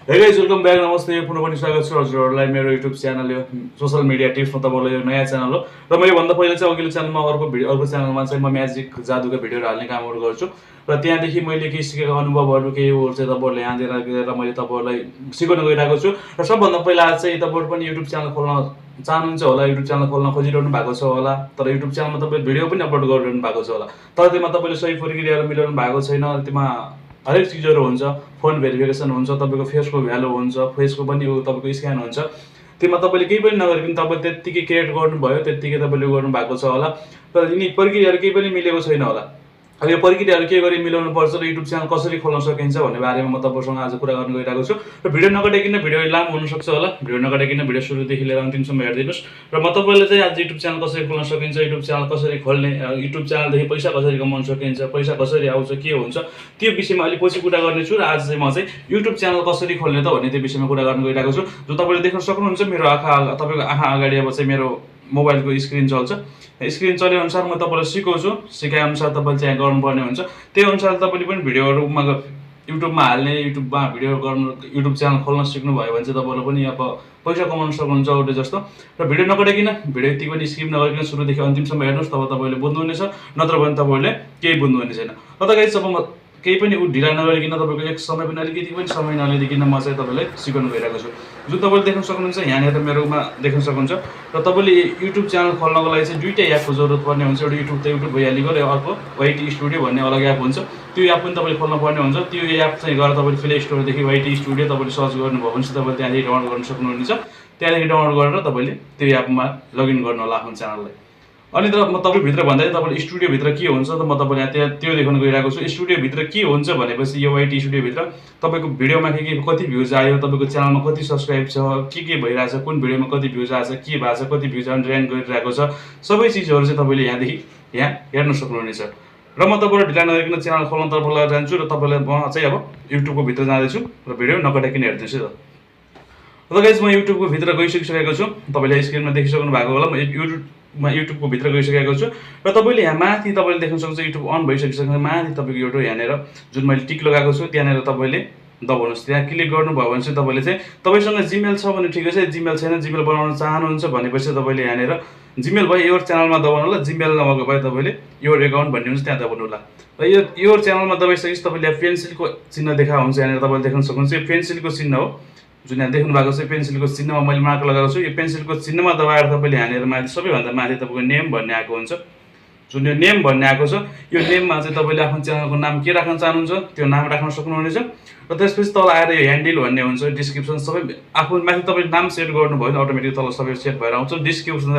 Hey guys, welcome back. Namaste. पुनः पनि स्वागत छ हजुरहरूलाई मेरो युट्युब च्यानल यो सोशल मिडिया टिप्समा तपाईँलाई यो नयाँ च्यानल हो र मैले भन्दा पहिला चाहिँ अघिल्लो च्यानलमा अर्को च्यानलमा चाहिँ म म्याजिक जादुका भिडियोहरू हाल्ने कामहरू गर्छु र त्यहाँदेखि मैले केही सिकेको अनुभवहरू केहीहरू चाहिँ तपाईँहरूले यहाँनिर गएर मैले तपाईँहरूलाई सिकाउन गइरहेको छु र सबभन्दा पहिला आज चाहिँ तपाईँहरू पनि युट्युब च्यानल खोल्न चाहनुहुन्छ होला, युट्युब च्यानल खोल्न खोजिरहनु भएको छ होला, तर युट्युब च्यानलमा तपाईँले भिडियो पनि अपलोड गरिरहनु भएको छ होला, तर त्यसमा तपाईँले सही प्रक्रियाहरू मिलाउनु भएको छैन। त्यसमा हरेक चिजहरू हुन्छ, फोन भेरिफिकेसन हुन्छ, तपाईँको फेसको भ्यालु हुन्छ, फेसको पनि तपाईँको स्क्यान हुन्छ, त्यसमा तपाईँले केही पनि नगरिकन तपाईँ त्यत्तिकै क्रिएट गर्नुभयो, त्यत्तिकै तपाईँले गर्नुभएको छ होला, तर यिनी प्रक्रियाहरू केही पनि मिलेको छैन होला। अब यो प्रक्रियाहरू के गरी मिलाउनु पर्छ र युट्युब च्यानल कसरी खोल्न सकिन्छ भन्ने बारेमा म तपाईँसँग आज कुरा गर्न गइरहेको छु र भिडियो नकाटिकन, भिडियो लामो हुनसक्छ होला, भिडियो नकाटिकन भिडियो सुरुदेखि लिएर अन्तिमसम्म हेरिदिनुहोस् र म तपाईँलाई चाहिँ आज युट्युब च्यानल कसरी खोल्न सकिन्छ, युट्युब च्यानल कसरी खोल्ने, युट्युब च्यानलदेखि पैसा कसरी कमाउन सकिन्छ, पैसा कसरी आउँछ, के हुन्छ, त्यो विषयमा अलिक पछि कुरा गर्नेछु र आज चाहिँ म चाहिँ युट्युब च्यानल कसरी खोल्ने त भन्ने त्यो विषयमा कुरा गर्न गइरहेको छु। जो तपाईँले देख्न सक्नुहुन्छ मेरो तपाईँको आँखा अगाडि अब चाहिँ मेरो मोबाइलको स्क्रिन चल्छ। स्क्रिन चले अनुसार म तपाईँलाई सिकाउँछु, सिकाए अनुसार तपाईँले चाहिँ गर्नुपर्ने हुन्छ, त्यही अनुसार तपाईँले पनि भिडियोहरूमा युट्युबमा हाल्ने, युट्युबमा भिडियो गर्नु, युट्युब च्यानल खोल्न सिक्नुभयो भने चाहिँ तपाईँले पनि अब पैसा कमाउन सक्नुहुन्छ औटे जस्तो। र भिडियो नकाटिकन, भिडियो यति पनि स्किप नगरिकन सुरुदेखि अन्तिमसम्म हेर्नुहोस्, तब तपाईँले बुझ्नुहुनेछ, नत्र भने तपाईँले केही बुझ्नुहुने छैन। र त गाइस अब म केही पनि ढिला नगरिकन तपाईँको एक समय पनि अलिकति पनि समय नलिदिकन म चाहिँ तपाईँलाई सिकाउनु गइरहेको छु। जुन तपाईँले देख्न सक्नुहुन्छ यहाँनिर मेरोमा देख्न सक्नुहुन्छ र तपाईँले युट्युब च्यानल खोल्नको लागि चाहिँ दुईवटा एपको जरुरत पर्ने हुन्छ। एउटा युट्युब त युट्युब भइहालेको र अर्को वाइटी स्टुडियो भन्ने अलग एप हुन्छ, त्यो एप पनि तपाईँले खोल्नु पर्ने हुन्छ। त्यो एप चाहिँ गएर तपाईँले प्ले स्टोरदेखि वाइटी स्टुडियो तपाईँले सर्च गर्नुभयो भने चाहिँ तपाईँले त्यहाँदेखि डाउनलोड गर्न सक्नुहुनेछ। त्यहाँदेखि डाउनलोड गरेर तपाईँले त्यो एपमा लगइन गर्नु होला आफ्नो च्यानललाई। अनि त म तपाईँभित्र भन्दा तपाईँले स्टुडियोभित्र के हुन्छ त म तपाईँलाई त्यहाँ त्यो देखाउन गइरहेको छु। स्टुडियोभित्र के हुन्छ भनेपछि यो वाइटी स्टुडियोभित्र तपाईँको भिडियोमा के कति भ्युज आयो, तपाईँको च्यानलमा कति सब्सक्राइब छ, के भइरहेछ, कुन भिडियोमा कति भ्युज आएछ, के भएको छ, कति भ्युज ऱ्याङ्क गरिरहेको छ, सबै चिजहरू चाहिँ तपाईँले यहाँदेखि यहाँ हेर्न सक्नुहुनेछ। र म तपाईँलाई ढिला नगरिकन च्यानल खोल्न तर्फबाट जान्छु र तपाईँलाई म चाहिँ अब युट्युबको भित्र जाँदैछु र भिडियो नकाटिकन हेर्दैछु। र गाइस म युट्युबको भित्र गइसकिसकेको छु, तपाईँले स्क्रिनमा देखिसक्नु भएको होला। म युट्युबको भित्र गइसकेको छु र तपाईँले यहाँ माथि तपाईँले देख्न सक्नुहुन्छ युट्युब अन भइसकिसकेको माथि तपाईँको एउटा यहाँनिर जुन मैले टिक लगाएको छु त्यहाँनिर तपाईँले दबाउनुहोस्। त्यहाँ क्लिक गर्नुभयो भने चाहिँ तपाईँले चाहिँ तपाईँसँग जिमेल छ भने ठिकै छ, जिमेल छैन, जिमेल बनाउन चाहनुहुन्छ भनेपछि तपाईँले यहाँनिर जिमेल भयो यो च्यानलमा दबाउनु होला, जिमेल नभएको भए तपाईँले यो एकाउन्ट भन्ने हुन्छ त्यहाँ दबाउनु होला। र यो च्यानलमा दबाइसकेपछि तपाईँले पेन्सिलको चिन्ह देखा हुन्छ, यहाँनिर तपाईँले देख्न सक्नुहुन्छ यो पेन्सिलको चिन्ह हो, जुन यहाँ देख्नु भएको छ पेन्सिलको चिन्हमा मैले मार्क लगाएको छु। यो पेन्सिलको चिन्हमा दबाएर तपाईँले यहाँनिर माथि सबैभन्दा माथि तपाईँको नेम भन्ने आएको हुन्छ। जुन यो नेम भन्ने आएको छ यो नेममा चाहिँ तपाईँले आफ्नो च्यानलको नाम के राख्न चाहनुहुन्छ त्यो नाम राख्न सक्नुहुनेछ। र त्यसपछि तल आएर यो ह्यान्डल भन्ने हुन्छ, डिस्क्रिप्सन सबै आफ्नो माथि तपाईँले नाम सेट गर्नुभयो भने अटोमेटिक तल सबै सेट भएर आउँछ। डिस्क्रिप्सन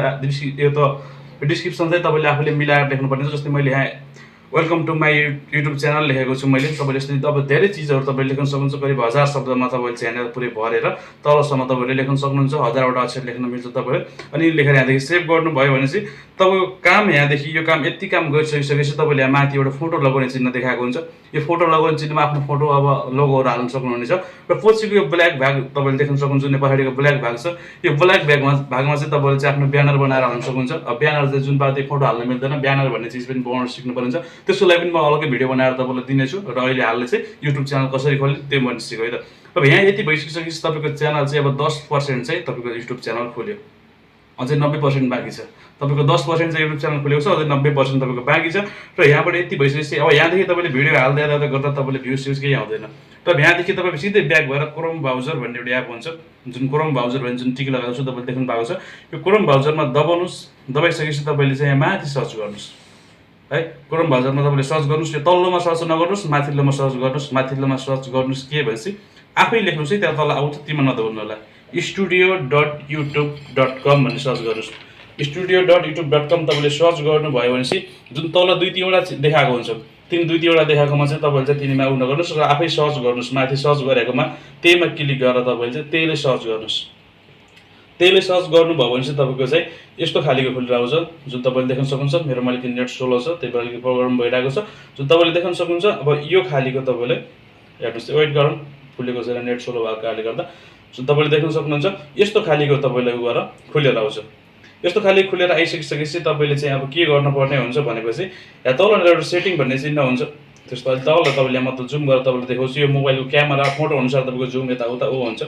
चाहिँ तपाईँले आफूले मिलाएर लेख्नुपर्ने छ। जस्तै मैले यहाँ welcome to my YouTube channel लेखेको छु मैले। तपाईँले यस्तै अब धेरै चिजहरू तपाईँले लेख्न सक्नुहुन्छ, करिब 1000 शब्दमा तपाईँले चाहिँ यहाँनिर पुरै भरेर तलसम्म तपाईँले लेख्न सक्नुहुन्छ, 1000वटा अक्षर लेख्न मिल्छ तपाईँले। अनि लेखेर यहाँदेखि सेभ गर्नुभयो भने चाहिँ तपाईँको काम यहाँदेखि यो काम यति काम गरिसकिसकेपछि तपाईँले यहाँ माथि एउटा फोटो लगाउने चिन्ह देखाएको हुन्छ। यो फोटो लगाउने चिन्हमा आफ्नो फोटो अब लोगोहरू हाल्न सक्नुहुनेछ। र पछिको यो ब्ल्याक भाग तपाईँले देख्न सक्नुहुन्छ, जुन पछाडिको ब्ल्याक भाग छ यो ब्ल्याक भागमा चाहिँ तपाईँले चाहिँ आफ्नो ब्यानर बनाएर हाल्न सक्नुहुन्छ। अब ब्यानर चाहिँ जुन पार्टी फोटो हाल्न मिल्दैन, ब्यानर भन्ने चिज पनि बनाउन सिक्नुपर्ने छ, त्यसको लागि पनि म अलग्गै भिडियो बनाएर तपाईँलाई दिनेछु। र अहिले हालले चाहिँ युट्युब च्यानल कसरी खोल्ने त्यो मैले सिकाएँ त। अब यहाँ यति भइसकिसकेपछि तपाईँको च्यानल चाहिँ अब 10% चाहिँ तपाईँको युट्युब च्यानल खोल्यो, अझै 90% बाँकी छ। तपाईँको 10% चाहिँ युट्युब च्यानल खोलेको छ, अझै 90% तपाईँको बाँकी छ। र यहाँबाट यति भइसकेपछि अब यहाँदेखि तपाईँले भिडियो हाल्दै गर्दा तपाईँले भ्युज स्युज केही आउँदैन। र यहाँदेखि तपाईँ सिधै ब्याक भएर क्रोम ब्राउजर भन्ने एउटा एप हुन्छ, जुन क्रोम ब्राउजर भन्ने जुन टिक लगाएको छु तपाईँले देख्नु भएको छ। यो क्रोम ब्राउजरमा दबाउनुहोस्, दबाइसकेपछि तपाईँले चाहिँ यहाँ माथि सर्च गर्नुहोस् है। क्रोम ब्राउजरमा तपाईँले सर्च गर्नुहोस्, यो तल्लोमा सर्च नगर्नुहोस्, माथिल्लोमा सर्च गर्नुहोस्। माथिल्लोमा सर्च गर्नुहोस् के भनेपछि आफै लेख्नुहोस् है, त्यहाँ तल आउँछ, तीमा नदबाउनु होला। studio.youtube.com भन्ने सर्च गर्नुहोस्। studio.youtube.com तपाईँले सर्च गर्नुभयो भनेपछि जुन तल 2-3वटा देखाएको हुन्छ, तिन 2-3वटा देखाएकोमा चाहिँ तपाईँले चाहिँ तिनीमा उयो गर्नुहोस् र आफै सर्च गर्नुहोस्। माथि सर्च गरेकोमा त्यहीमा क्लिक गरेर तपाईँले चाहिँ त्यहीले सर्च गर्नुहोस्। त्यहीले सर्च गर्नुभयो भने चाहिँ तपाईँको चाहिँ यस्तो खालीको खुलेर आउँछ, जुन तपाईँले देख्न सक्नुहुन्छ। मेरो मैले नेट स्लो छ, त्यही भएर प्रोग्राम भइरहेको छ, जुन तपाईँले देख्न सक्नुहुन्छ। अब यो खालीको तपाईँले हेर्नुहोस्, वेट गरौँ, खुलेको छैन नेट स्लो भएको कारणले गर्दा। जुन तपाईँले देख्न सक्नुहुन्छ यस्तो खालीको तपाईँले उ गरेर खुलेर आउँछ। यस्तो खाली खुलेर आइसकिसकेपछि तपाईँले चाहिँ अब के गर्नुपर्ने हुन्छ भनेपछि यहाँ तल एउटा सेटिङ भन्ने चिन्ह हुन्छ, त्यस्तो अहिले तल तपाईँले म त जुम गरेर तपाईँले देखाउँछु यो मोबाइलको क्यामेरा फोटो अनुसार तपाईँको जुम यताउता हुन्छ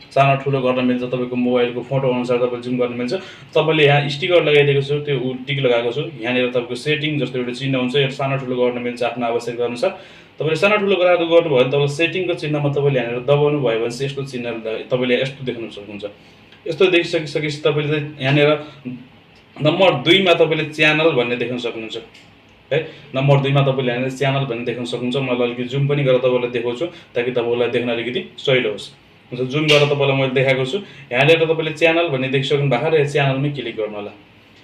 सानो ठुलो गर्न मिल्छ तपाईँको मोबाइलको फोटो अनुसार तपाईँले जुम गर्न मिल्छ तपाईँले यहाँ स्टिकर लगाइदिएको छु त्यो टिक लगाएको छु यहाँनिर तपाईँको सेटिङ जस्तो एउटा चिन्ह हुन्छ यो सानो ठुलो गर्न मिल्छ आफ्नो आवश्यकता अनुसार तपाईँले सानो ठुलो गरेर गर्नुभयो भने तपाईँले सेटिङको चिन्हमा तपाईँले यहाँनिर दबाउनु भयो भने चाहिँ यस्तो चिन्ह तपाईँले यस्तो देख्न सक्नुहुन्छ यस्तो देखिसकेपछि तपाईँले यहाँनिर नम्बर 2 मा तपाईँले च्यानल भन्ने देख्न सक्नुहुन्छ है नम्बर 2 मा तपाईँले यहाँनिर च्यानल भन्ने देख्न सक्नुहुन्छ म अलिकति जुम पनि गरेर तपाईँलाई देखाउँछु ताकि तपाईँलाई देख्न अलिकति सजिलो होस् जुम गरेर तपाईँलाई मैले देखाएको छु यहाँनिर तपाईँले च्यानल भन्ने देखिसक्नु भएको र यो च्यानलमै क्लिक गर्नु होला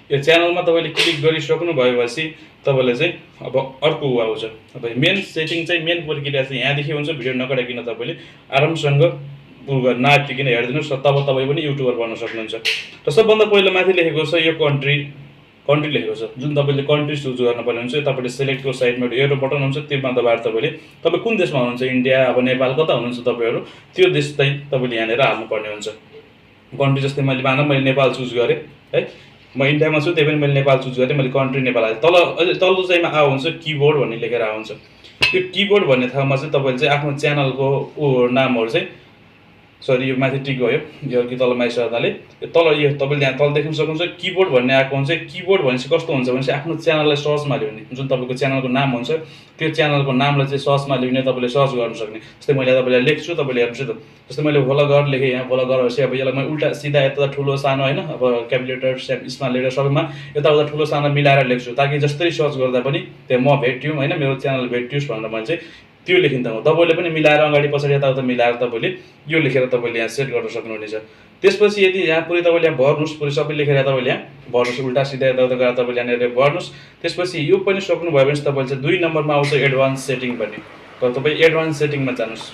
यो च्यानलमा तपाईँले क्लिक गरिसक्नु भएपछि तपाईँले चाहिँ अब अर्को आउँछ अब मेन सेटिङ चाहिँ मेन प्रक्रिया चाहिँ यहाँदेखि हुन्छ भिडियो नकाटिकन तपाईँले आरामसँग नापिकन हेरिदिनुहोस् र तब तपाईँ पनि युट्युबर बन्न सक्नुहुन्छ र सबभन्दा पहिला माथि लेखेको छ यो कन्ट्री लेखेको छ जुन तपाईँले कन्ट्री चुज गर्नुपर्ने हुन्छ तपाईँले सेलेक्टको साइडमा एउटा एरो बटन हुन्छ त्यसमा दबाएर तपाईँ कुन देशमा हुनुहुन्छ इन्डिया अब नेपाल कता हुनुहुन्छ तपाईँहरू त्यो देश चाहिँ तपाईँले यहाँनिर हाल्नुपर्ने हुन्छ कन्ट्री जस्तै मैले नेपाल चुज गरेँ है म इन्डियामा छु त्यही पनि मैले नेपाल चुज गरेँ मैले कन्ट्री नेपाल हालेँ तल्लो चाहिँमा हुन्छ किबोर्ड भन्ने लेखेर आउँछ यो किबोर्ड भन्ने ठाउँमा चाहिँ तपाईँले चाहिँ आफ्नो च्यानलको नामहरू चाहिँ सरी यो माथि टिक गयो यो अलिकति तल माइसर्दाले यो तल यो तपाईँले यहाँ तल देख्न सक्नुहुन्छ किबोर्ड भन्ने आएको हुन्छ किबोर्ड भनेपछि कस्तो हुन्छ भने चाहिँ आफ्नो च्यानललाई सर्चमा ल्याउने जुन तपाईँको च्यानलको नाम हुन्छ त्यो च्यानलको नामलाई चाहिँ सर्चमा ल्याउने तपाईँले सर्च गर्न सक्ने जस्तै मैले तपाईँलाई लेख्छु तपाईँले हेर्नुहोस् त जस्तै मैले भ्लगर लेखेँ यहाँ भ्लगर भनेपछि अब यसलाई मैले उल्टा सिधा यता ठुलो सानो होइन अब क्यापिटल स्मल लेटर सबैमा यताउता ठुलो सानो मिलाएर लेख्छु ताकि जस्तै सर्च गर्दा पनि त्यो म भेट्यौँ होइन मेरो च्यानल भेट्योस् भनेर मैले चाहिँ त्यो लेखिन्छ तपाईँले पनि मिलाएर अगाडि पछाडि यताउता मिलाएर तपाईँले यो लेखेर तपाईँले यहाँ सेट गर्न सक्नुहुनेछ त्यसपछि यदि यहाँ पुरै तपाईँले यहाँ भर्नुहोस् पुरै सबै लेखेर तपाईँले यहाँ भर्नुहोस् उल्टा सिधा यताउता गरेर तपाईँले यहाँनिर भर्नुहोस् त्यसपछि यो पनि सक्नुभयो भने तपाईँले चाहिँ 2 नम्बरमा आउँछ एडभान्स सेटिङ भन्ने तर तपाईँ एडभान्स सेटिङमा जानुहोस्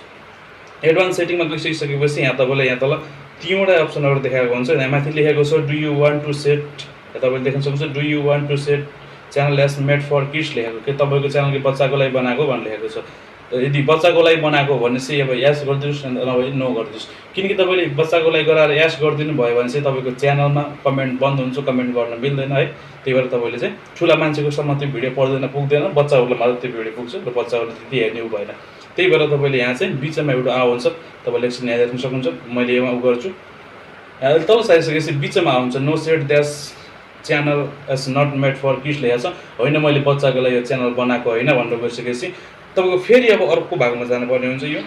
एडभान्स सेटिङमा गइसकेपछि यहाँ तपाईँलाई यहाँ तल 3वटा अप्सनहरू देखाएको हुन्छ यहाँ माथि लेखेको छ do you want to set तपाईँले देख्न सक्नुहुन्छ do you want to set channel as made for kids लेखेको के तपाईँको च्यानल के बच्चाको लागि बनाएको भनेर लेखेको छ यदि बच्चाको लागि बनाएको भने चाहिँ अब यास गरिदिनुहोस् नभए नो गरिदिनुहोस् किनकि तपाईँले बच्चाको लागि गराएर यास गरिदिनु भयो भने चाहिँ तपाईँको च्यानलमा कमेन्ट बन्द हुन्छ कमेन्ट गर्न मिल्दैन है त्यही भएर तपाईँले चाहिँ ठुला मान्छेको सम्म त्यो भिडियो पुग्दैन बच्चाहरूलाई मात्र त्यो भिडियो पुग्छ र बच्चाहरूले त्यति हेर्ने भएन त्यही भएर तपाईँले यहाँ चाहिँ बिचमा एउटा आउँछ तपाईँले एकछिन यहाँ देख्न सक्नुहुन्छ मैले यहाँ गर्छु तल साइसकेपछि बिचमा आउँछ no set this channel as not made for kids लेखेको छ होइन मैले बच्चाको लागि यो च्यानल बनाएको होइन भनेर गइसकेपछि तपाईँको फेरि अब अर्को भागमा जानुपर्ने हुन्छ यो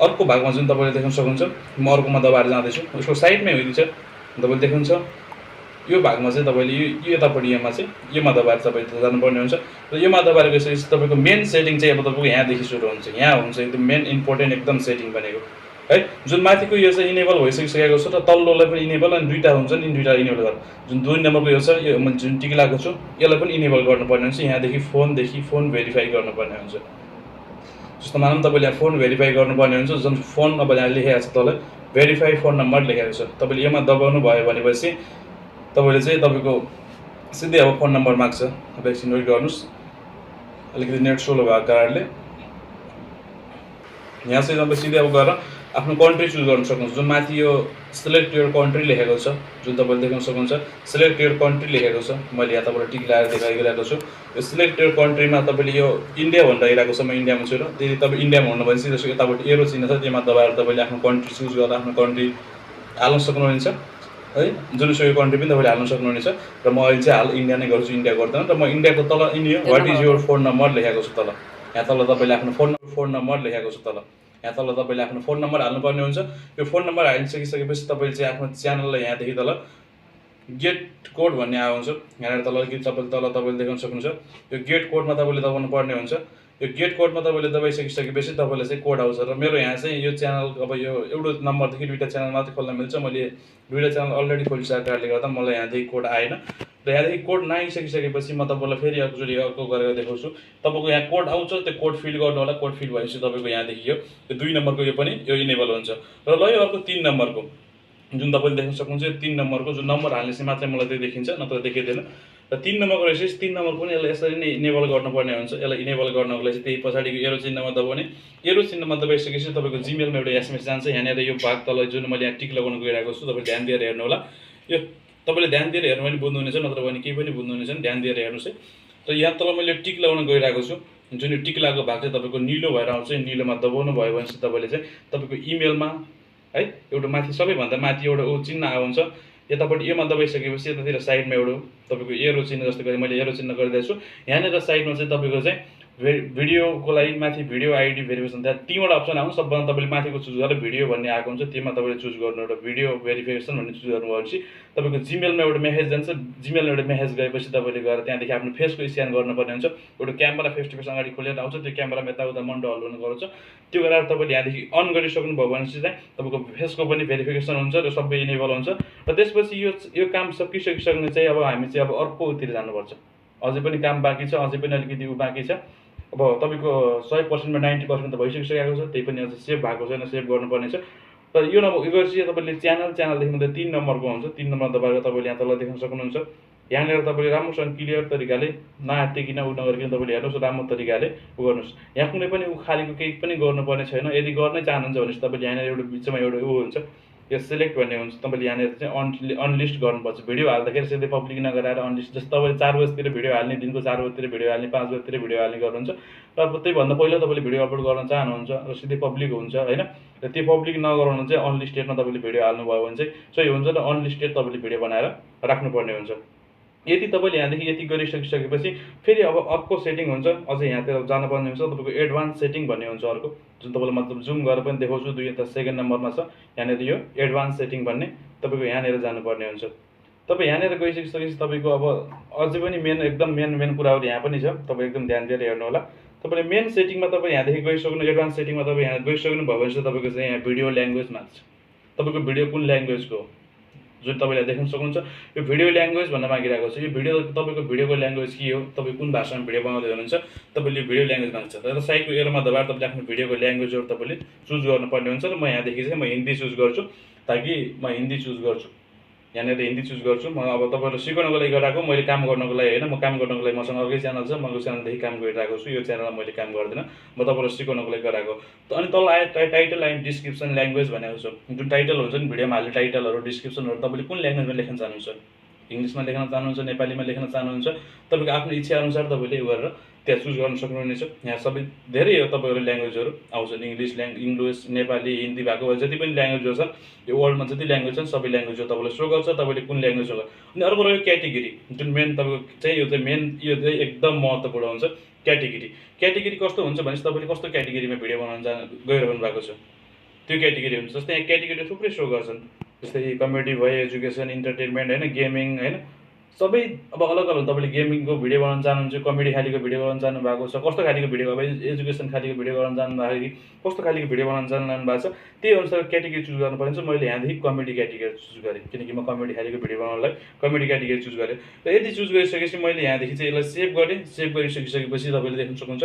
अर्को भागमा जुन तपाईँले देख्न सक्नुहुन्छ म अर्कोमा दबाएर जाँदैछु उसको साइडमै हुँदैछ तपाईँले देख्नुहुन्छ यो भागमा चाहिँ तपाईँले यो यतापट्टि योमा चाहिँ योमा दबाएर तपाईँ जानुपर्ने हुन्छ र योमा दबाएर गइसकेपछि तपाईँको मेन सेटिङ चाहिँ अब तपाईँको यहाँदेखि सुरु हुन्छ यहाँ हुन्छ एकदम मेन इम्पोर्टेन्ट एकदम सेटिङ भनेको है जुन माथिको यो चाहिँ इनेबल भइसकिसकेको छ र तल्लोलाई पनि इनेबल अनि दुईवटा हुन्छ नि दुईवटा इनेबल गर जुन 2 नम्बरको यो छ यो मैले जुन टिक लगाएको छु यसलाई पनि इनेबल गर्नुपर्ने हुन्छ यहाँदेखि फोन भेरिफाई गर्नुपर्ने हुन्छ जस्तो मानौँ तपाईँले यहाँ फोन भेरिफाई गर्नुपर्ने हुन्छ जुन फोन अब यहाँ लेखेको छ तल भेरिफाई फोन नम्बर लेखेको छ तपाईँले यसमा दबाउनु भयो भनेपछि तपाईँले चाहिँ तपाईँको सिधै अब फोन नम्बर माग्छ अब एकछिन वेट गर्नुहोस् अलिकति नेट स्लो भएको कारणले यहाँ चाहिँ तपाईँ सिधै अब गएर आफ्नो कन्ट्री चुज गर्न सक्नुहुन्छ जुन माथि यो सिलेक्ट योर कन्ट्री लेखेको छ जुन तपाईँले देख्न सक्नुहुन्छ सिलेक्ट योर कन्ट्री लेखेको छ मैले यहाँ तपाईँलाई टिक लगाएर देखाइरहेको छु यो सिलेक्ट योर कन्ट्रीमा तपाईँले यो इन्डिया भनेर आइरहेको छ म इन्डियामा छु र त्यही तपाईँ इन्डियामा हुनु भने चाहिँ यताबाट एरो चिन्ह छ त्यसमा दबाएर तपाईँले आफ्नो कन्ट्री चुज गरेर आफ्नो कन्ट्री हाल्न सक्नुहुनेछ है जुनसुकै कन्ट्री पनि तपाईँले हाल्न सक्नुहुनेछ र म अहिले चाहिँ हाल इन्डिया नै गर्छु इन्डिया गर्दैन र म इन्डियाको तल India what is your phone number लेखेको छ तल यहाँ तल तपाईँले आफ्नो फोन नम्बर लेखेको छ तल यहाँ तल तपाईँले आफ्नो फोन नम्बर हाल्नुपर्ने हुन्छ यो फोन नम्बर हालिसकिसकेपछि तपाईँले चाहिँ आफ्नो च्यानललाई यहाँदेखि तल गेट कोड भन्ने आउँछ यहाँनिर तल अलिकति तपाईँले देख्न सक्नुहुन्छ यो गेट कोडमा तपाईँले दबाउनु पर्ने हुन्छ यो गेट कोडमा तपाईँले दबाइसकिसकेपछि तपाईँले चाहिँ कोड आउँछ र मेरो यहाँ चाहिँ यो च्यानल अब यो एउटा नम्बरदेखि 2टा च्यानल मात्रै खोल्न मिल्छ मैले 2टा च्यानल अलरेडी खोलिसकेको कारणले गर्दा मलाई यहाँदेखि कोड आएन र यहाँदेखि कोड नआइसकिसकेपछि म तपाईँलाई फेरि एकचोटि अर्को गरेर देखाउँछु तपाईँको यहाँ कोड आउँछ त्यो कोड फिल गर्नु होला कोड फिल भएपछि तपाईँको यहाँदेखि यो 2 नम्बरको यो पनि यो इनेबल हुन्छ र ल यो अर्को 3 नम्बरको जुन तपाईँले देख्न सक्नुहुन्छ यो 3 नम्बरको जुन नम्बर हाल्नेपछि मात्रै मलाई त्यो देखिन्छ नत्र देखिँदैन र 3 नम्बरको रहेछ 3 नम्बर पनि यसलाई यसरी नै इनेबल गर्नुपर्ने हुन्छ यसलाई इनेबल गर्नको लागि चाहिँ त्यही पछाडिको एरो चिन्हमा दबाउने एरो चिन्हमा दबाइसकेपछि तपाईँको जिमेलमा एउटा एसएमएस जान्छ यहाँनिर यो भाग तल जुन मैले यहाँ टिक लगाउन गइरहेको छु तपाईँले ध्यान दिएर हेर्नु होला यो तपाईँले ध्यान दिएर हेर्नु भने बुझ्नुहुनेछ नत्र भने केही पनि बुझ्नुहुनेछ ध्यान दिएर हेर्नुहोस् है र यहाँ तल मैले टिक लगाउन गइरहेको छु जुन यो टिक्लाको भाग चाहिँ तपाईँको निलो भएर आउँछ। निलोमा दबाउनु भयो भने चाहिँ तपाईँले चाहिँ तपाईँको इमेलमा है एउटा माथि सबैभन्दा माथि एउटा चिन्ह आउँछ। यतापट्टि योमा दबाइसकेपछि यतातिर साइडमा एउटा तपाईँको एरो चिन्ह जस्तो गरी मैले एरो चिन्ह गरिदिएको छु। यहाँनिर साइडमा चाहिँ तपाईँको चाहिँ भिडियोको लागि माथि भिडियो आइडी भेरिफिकेसन त्यहाँ 3वटा अप्सन आउँछ। सबभन्दा तपाईँले माथिको चुज गरेर भिडियो भन्ने आएको हुन्छ, त्यसमा तपाईँले चुज गर्नु एउटा भिडियो भेरिफिकेसन भन्ने चुज गर्नुभएपछि तपाईँको जिमेलमा एउटा मेसेज जान्छ। जिमेलमा एउटा मेसेज गएपछि तपाईँले गएर त्यहाँदेखि आफ्नो फेसको स्क्यान गर्नुपर्ने हुन्छ। एउटा क्यामेरा फेस टु फेस अगाडि खोलेर आउँछ, त्यो क्यामेरामा यताउता मन्डो हल्लाउनु गर्छ। त्यो गरेर तपाईँले यहाँदेखि अन गरिसक्नुभयो भने चाहिँ तपाईँको फेसको पनि भेरिफिकेसन हुन्छ र सबै इनेबल हुन्छ। र त्यसपछि यो काम सकिसकिसक्ने चाहिँ अब हामी चाहिँ अब अर्कोतिर जानुपर्छ। अझै पनि काम बाँकी छ, अझै पनि अलिकति बाँकी छ। अब तपाईँको 100%मा 90% त भइसकिसकेको छ, त्यही पनि अझै सेभ भएको छैन, सेभ गर्नुपर्ने छ। र यो गरेपछि तपाईँले च्यानलदेखि मात्रै 3 नम्बरको हुन्छ, 3 नम्बर दबाएर तपाईँले यहाँ तल देख्न सक्नुहुन्छ। यहाँनिर तपाईँले राम्रोसँग क्लियर तरिकाले नआत्तिकिन उ नगरिकन तपाईँले हेर्नुहोस्, राम्रो तरिकाले उ गर्नुहोस्। यहाँ कुनै पनि खालीको केही पनि गर्नुपर्ने छैन। यदि गर्नै चाहनुहुन्छ भने चाहिँ तपाईँले यहाँनिर एउटा बिचमा एउटा हुन्छ यो सेलेक्ट भन्ने हुन्छ, तपाईँले यहाँनिर चाहिँ अनलिस्ट गर्नुपर्छ। भिडियो हाल्दाखेरि सिधै पब्लिक नगराएर अनलिस्ट, जस्तो तपाईँले 4 बजीतिर भिडियो हाल्ने, दिनको 4 बजीतिर भिडियो हाल्ने, 5 बजीतिर भिडियो हाल्ने गर्नुहुन्छ र त्योभन्दा पहिला तपाईँले भिडियो अपलोड गर्न चाहनुहुन्छ र सिधै पब्लिक हुन्छ होइन। र त्यो पब्लिक नगराउनु चाहिँ अनलिस्टेडमा तपाईँले भिडियो हाल्नुभयो भने चाहिँ सही हुन्छ र अनलिस्टेड तपाईँले भिडियो बनाएर राख्नुपर्ने हुन्छ। यदि तपाईँले यहाँदेखि यति गरिसकिसकेपछि फेरि अब अर्को सेटिङ हुन्छ, अझै यहाँतिर जानुपर्ने हुन्छ। तपाईँको एडभान्स सेटिङ भन्ने हुन्छ अर्को, जुन तपाईँलाई मतलब जुम गरेर पनि देखाउँछु। 2 नम्बरमा छ यहाँनिर यो एडभान्स सेटिङ भन्ने, तपाईँको यहाँनिर जानुपर्ने हुन्छ। तपाईँ यहाँनिर गइसकेपछि तपाईँको अब अझै पनि एकदम मेन कुराहरू यहाँ पनि छ, तपाईँ एकदम ध्यान दिएर हेर्नु होला। तपाईँले मेन सेटिङमा तपाईँ यहाँदेखि गइसक्नु, एडभान्स सेटिङमा तपाईँ यहाँ गइसक्नु भयो भने चाहिँ तपाईँको चाहिँ यहाँ भिडियो ल्याङ्ग्वेज माग्छ। तपाईँको भिडियो कुन ल्याङ्ग्वेजको हो जुन तपाईँले देख्न सक्नुहुन्छ। यो भिडियो ल्याङ्ग्वेज भन्न मागिरहेको छ। यो भिडियो तपाईँको भिडियोको ल्याङ्ग्वेज के हो, तपाईँ कुन भाषामा भिडियो बनाउँदै हुनुहुन्छ, तपाईँले भिडियो ल्याङ्ग्वेज माग्छ। र साइडको एरोमा दबाएर तपाईँले आफ्नो भिडियोको ल्याङ्ग्वेजहरू तपाईँले चुज गर्नुपर्ने हुन्छ। र म यहाँदेखि चाहिँ म हिन्दी चुज गर्छु, ताकि म हिन्दी चुज गर्छु। यहाँनिर हिन्दी चुज गर्छु। म अब तपाईँलाई सिकाउनको लागि गराएको, मैले काम गर्नको लागि होइन। म काम गर्नको लागि मसँग अर्कै च्यानल छ, म यो च्यानलदेखि काम गरिरहेको छु। यो च्यानलमा मैले काम गर्दिनँ, म तपाईँलाई सिकाउनको लागि गराएको। अनि तल आयो टाइटल आयो डिस्क्रिप्सन ल्याङ्ग्वेज भनेको छ। जुन टाइटल हुन्छ नि भिडियोमा हाल्ने टाइटलहरू, डिस्क्रिप्सनहरू तपाईँले कुन ल्याङ्ग्वेजमा लेख्न चाहनुहुन्छ, इङ्ग्लिसमा लेख्न चाहनुहुन्छ, नेपालीमा लेख्न चाहनुहुन्छ, तपाईँको आफ्नो इच्छा अनुसार तपाईँले यो गरेर त्यहाँ चुज गर्न सक्नुहुनेछ। यहाँ सबै धेरै तपाईँहरू ल्याङ्ग्वेजहरू आउँछन्, इङ्ग्लिस, नेपाली, हिन्दी भएको जति पनि ल्याङ्ग्वेजहरू छन्, यो वर्ल्डमा जति ल्याङ्ग्वेज छन् सबै ल्याङ्ग्वेजहरू तपाईँलाई सो गर्छ तपाईँले कुन ल्याङ्ग्वेज हो। अनि अर्को रह्यो क्याटेगोरी, जुन मेन तपाईँको चाहिँ यो चाहिँ एकदम महत्त्वपूर्ण हुन्छ। क्याटेगोरी कस्तो हुन्छ भने तपाईँले कस्तो क्याटेगोरीमा भिडियो बनाउन गइरहनु भएको छ त्यो क्याटेगोरी हुन्छ। जस्तै यहाँ क्याटेगोरी थुप्रै सो गर्छन्, जस्तै कमेडी भयो, एजुकेसन, इन्टरटेनमेन्ट होइन, गेमिङ होइन, सबै अब अलग अलग। तपाईँले गेमिङको भिडियो बनाउन चाहनुहुन्छ, कमेडी खालीको भिडियो बनाउन चाहनु भएको छ, कस्तो खालीको भिडियो, अब एजुकेसन खालीको भिडियो बनाउन चाहनु भएको कि कस्तो खालीको भिडियो बनाउन चाहनु भएको छ, त्यही अनुसार क्याटेगोरी चुज गर्नुपर्ने छ। मैले यहाँदेखि कमेडी क्याटेगोरी चुज गरेँ, किनकि म कमेडी खालीको भिडियो बनाउनलाई कमेडी क्याटेगोरी चुज गरेँ। र यदि चुज गरिसकेपछि मैले यहाँदेखि चाहिँ यसलाई सेभ गरेँ। सेभ गरिसकिसकेपछि तपाईँले देख्न सक्नुहुन्छ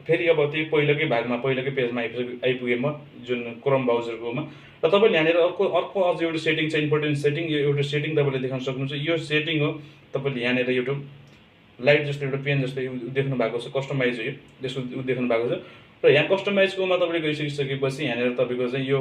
फेरि अब त्यो पहिलाकै भागमा, पहिलाकै पेजमा आइपुगेँ म, जुन क्रोम ब्राउजरकोमा। र तपाईँले यहाँनिर अर्को अझ एउटा सेटिङ छ, इम्पोर्टेन्ट सेटिङ। यो एउटा सेटिङ तपाईँले देख्न सक्नुहुन्छ। यो सेटिङ हो, तपाईँले यहाँनिर एउटा लाइट जस्तो एउटा पेन जस्तो देख्नु भएको छ, कस्टमाइज हो यो, यसको देख्नु भएको छ। र यहाँ कस्टमाइजकोमा तपाईँले गइसकिसकेपछि यहाँनिर तपाईँको चाहिँ यो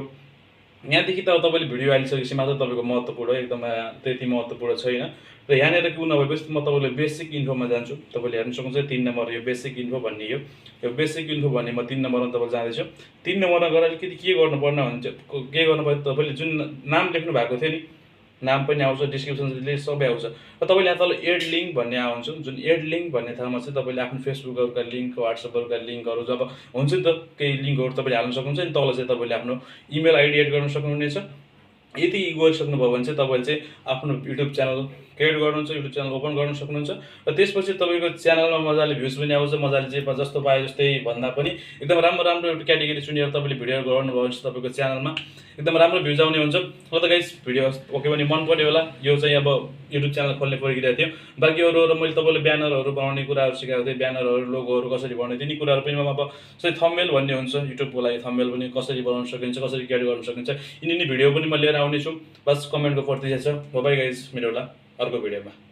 यहाँदेखि त तपाईँले भिडियो हालिसकेपछि मात्र तपाईँको महत्त्वपूर्ण हो, एकदम त्यति महत्त्वपूर्ण छैन। र यहाँनिर के नभएपछि म तपाईँलाई बेसिक इन्फोमा जान्छु। तपाईँले हेर्न सक्नुहुन्छ 3 नम्बर यो बेसिक इन्फो भन्ने, यो बेसिक इन्फो भन्ने म 3 नम्बरमा तपाईँ जाँदैछु। 3 नम्बरमा गएर अलिकति के गर्नुपर्ने हुन्छ, के गर्नुपर्छ, तपाईँले जुन नाम लेख्नु भएको थियो नि, नाम पनि आउँछ, डिस्क्रिप्सनले सबै आउँछ। र तपाईँले यहाँ तल एड लिङ्क भन्ने आउँछ, जुन एड लिङ्क भन्ने ठाउँमा चाहिँ तपाईँले आफ्नो फेसबुकहरूका लिङ्क, वाट्सएपहरूका लिङ्कहरू जब हुन्छ नि त केही लिङ्कहरू तपाईँले हाल्न सक्नुहुन्छ नि, तल चाहिँ तपाईँले आफ्नो इमेल आइडी एड गर्न सक्नुहुनेछ। यति गरिसक्नुभयो भने चाहिँ तपाईँले चाहिँ आफ्नो युट्युब च्यानल क्रिएट गर्नुहुन्छ, युट्युब च्यानल ओपन गर्न सक्नुहुन्छ। र त्यसपछि तपाईँको च्यानलमा मजाले भ्युज पनि आउँछ, मजाले जे जस्तो पाए जस्तै भन्दा पनि एकदम राम्रो एउटा क्याटेगोरी चुनेर तपाईँले भिडियो गर्नुभयो भने चाहिँ तपाईँको च्यानलमा एकदम राम्रो भ्युज आउने हुन्छ। र त गाइस भिडियो ओके भने मन पर्यो होला। यो चाहिँ अब युट्युब च्यानल खोल्ने प्रक्रिया थियो। बाँकी अरू मैले तपाईँलाई ब्यानरहरू बनाउने कुराहरू सिकाएको थिएँ, ब्यानरहरू, लोगोहरू कसरी बनाउने, तिनी कुराहरू पनि अब चाहिँ थम्बनेल भन्ने हुन्छ, युट्युबको लागि थम्बनेल पनि कसरी बनाउन सकिन्छ, कसरी क्रिएट गर्न सकिन्छ, यिनी भिडियो पनि म लिएर आउनेछु। बस कमेन्टको प्रतीक्षा छ। बाइ गाइस, मेरो होला अर्को भिडियोमा।